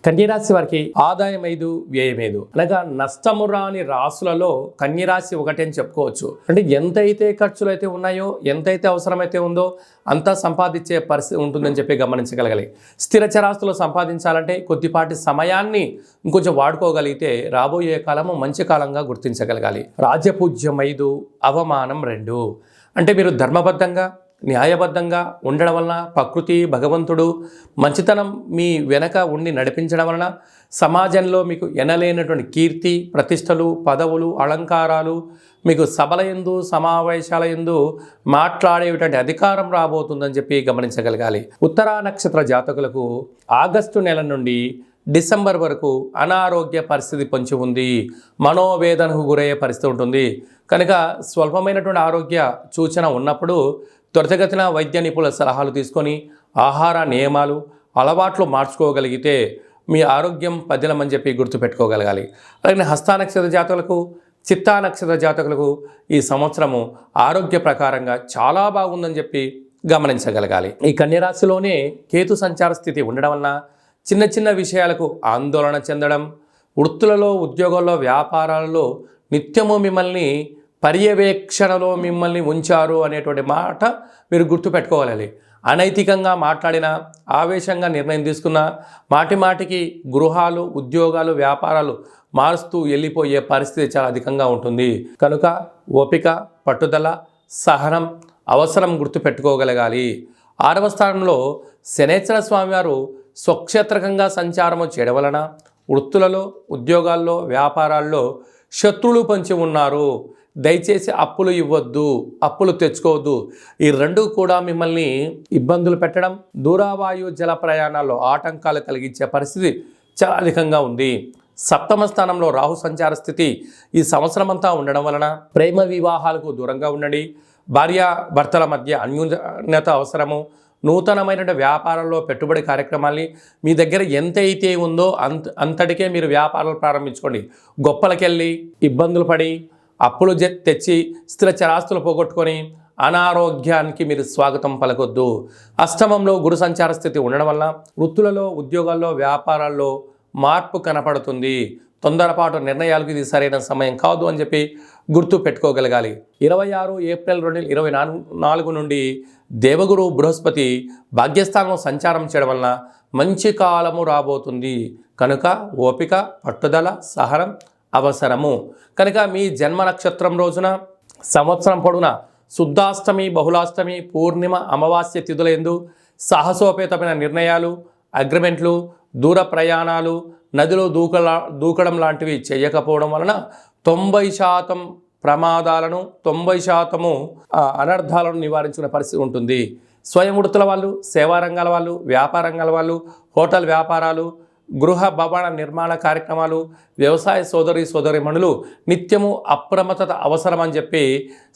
కన్యరాశి వారికి ఆదాయం 5, వ్యయం 5 అనగా నష్టము రాని రాశులలో కన్యరాశి ఒకటి అని చెప్పుకోవచ్చు. అంటే ఎంతైతే ఖర్చులు అయితే ఉన్నాయో, ఎంతైతే అవసరమైతే ఉందో అంతా సంపాదించే పరిస్థితి ఉంటుందని చెప్పి గమనించగలగాలి. స్థిర చరాస్తులు సంపాదించాలంటే కొద్దిపాటి సమయాన్ని ఇంకొంచెం వాడుకోగలిగితే రాబోయే కాలము మంచి కాలంగా గుర్తించగలగాలి. రాజ్యపూజ్యం 5, అవమానం 2. అంటే మీరు ధర్మబద్ధంగా న్యాయబద్ధంగా ఉండడం వలన ప్రకృతి భగవంతుడు మంచితనం మీ వెనక ఉండి నడిపించడం వలన సమాజంలో మీకు ఎనలేనటువంటి కీర్తి ప్రతిష్టలు పదవులు అలంకారాలు మీకు సభల యందు సమావేశాల యందు మాట్లాడేటువంటి అధికారం రాబోతుందని చెప్పి గమనించగలగాలి. ఉత్తరా నక్షత్ర జాతకులకు ఆగస్టు నెల నుండి డిసెంబర్ వరకు అనారోగ్య పరిస్థితి పొంచి ఉంది. మనోవేదనకు గురయ్యే పరిస్థితి ఉంటుంది కనుక స్వల్పమైనటువంటి ఆరోగ్య సూచన ఉన్నప్పుడు త్వరితగతిన వైద్య నిపుణుల సలహాలు తీసుకొని ఆహార నియమాలు అలవాట్లు మార్చుకోగలిగితే మీ ఆరోగ్యం పదిలమని చెప్పి గుర్తుపెట్టుకోగలగాలి. అలాగే హస్తా నక్షత్ర జాతకులకు చిత్తా నక్షత్ర జాతకులకు ఈ సంవత్సరము ఆరోగ్య ప్రకారంగా చాలా బాగుందని చెప్పి గమనించగలగాలి. ఈ కన్యరాశిలోనే కేతు సంచార స్థితి ఉండడం వలన చిన్న చిన్న విషయాలకు ఆందోళన చెందడం, వృత్తులలో ఉద్యోగాల్లో వ్యాపారాలలో నిత్యము మిమ్మల్ని పర్యవేక్షణలో మిమ్మల్ని ఉంచారు అనేటువంటి మాట మీరు గుర్తుపెట్టుకోవాలి. అనైతికంగా మాట్లాడినా, ఆవేశంగా నిర్ణయం తీసుకున్నా, మాటిమాటికి గృహాలు ఉద్యోగాలు వ్యాపారాలు మారుస్తూ వెళ్ళిపోయే పరిస్థితి చాలా అధికంగా ఉంటుంది కనుక ఓపిక పట్టుదల సహనం అవసరం గుర్తుపెట్టుకోగలగాలి. 6వ స్థానంలో శనేశ్వర స్వామివారు స్వక్షేత్రకంగా సంచారము చేయడం వలన వృత్తులలో ఉద్యోగాల్లో వ్యాపారాల్లో శత్రువులు పంచి ఉన్నారు. దయచేసి అప్పులు ఇవ్వద్దు, అప్పులు తెచ్చుకోవద్దు. ఈ రెండు కూడా మిమ్మల్ని ఇబ్బందులు పెట్టడం, దూరావాయు జల ప్రయాణాల్లో ఆటంకాలు కలిగించే పరిస్థితి చాలా అధికంగా ఉంది. 7వ స్థానంలో రాహు సంచార స్థితి ఈ సంవత్సరం అంతా ఉండడం వలన ప్రేమ వివాహాలకు దూరంగా ఉండండి. భార్యాభర్తల మధ్య అన్యోన్యత అవసరము. నూతనమైన వ్యాపారంలో పెట్టుబడి కార్యక్రమాల్ని మీ దగ్గర ఎంత అయితే ఉందో అంతటికే మీరు వ్యాపారాలు ప్రారంభించుకోండి. గొప్పలకెళ్ళి ఇబ్బందులు పడి అప్పులు తెచ్చి స్థిర చరాస్తులు పోగొట్టుకొని అనారోగ్యానికి మీరు స్వాగతం పలకొద్దు. అష్టమంలో గురు సంచార స్థితి ఉండడం వల్ల వృత్తులలో ఉద్యోగాల్లో వ్యాపారాల్లో మార్పు కనపడుతుంది. తొందరపాటు నిర్ణయాలకు ఇది సరైన సమయం కాదు అని చెప్పి గుర్తు పెట్టుకోగలగాలి. 26 ఏప్రిల్ 2024 నుండి దేవగురు బృహస్పతి భాగ్యస్థానంలో సంచారం చేయడం వలన మంచి కాలము రాబోతుంది కనుక ఓపిక పట్టుదల సహనం అవసరము. కనుక మీ జన్మ నక్షత్రం రోజున సంవత్సరం పొడవునా శుద్ధాష్టమి బహుళాష్టమి పూర్ణిమ అమావాస్య తిథుల యందు సాహసోపేతమైన నిర్ణయాలు అగ్రిమెంట్లు దూర ప్రయాణాలు నదిలో దూకడం లాంటివి చేయకపోవడం వలన 90% ప్రమాదాలను 90% అనర్థాలను నివారించుకునే పరిస్థితి ఉంటుంది. స్వయం వృత్తుల వాళ్ళు, సేవా రంగాల వాళ్ళు, వ్యాపార రంగాల వాళ్ళు, హోటల్ వ్యాపారాలు, గృహ భవన నిర్మాణ కార్యక్రమాలు, వ్యవసాయ సోదరీమణులు నిత్యము అప్రమత్తత అవసరమని చెప్పి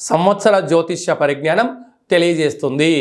సంవత్సర జ్యోతిష్య పరిజ్ఞానం తెలియజేస్తుంది.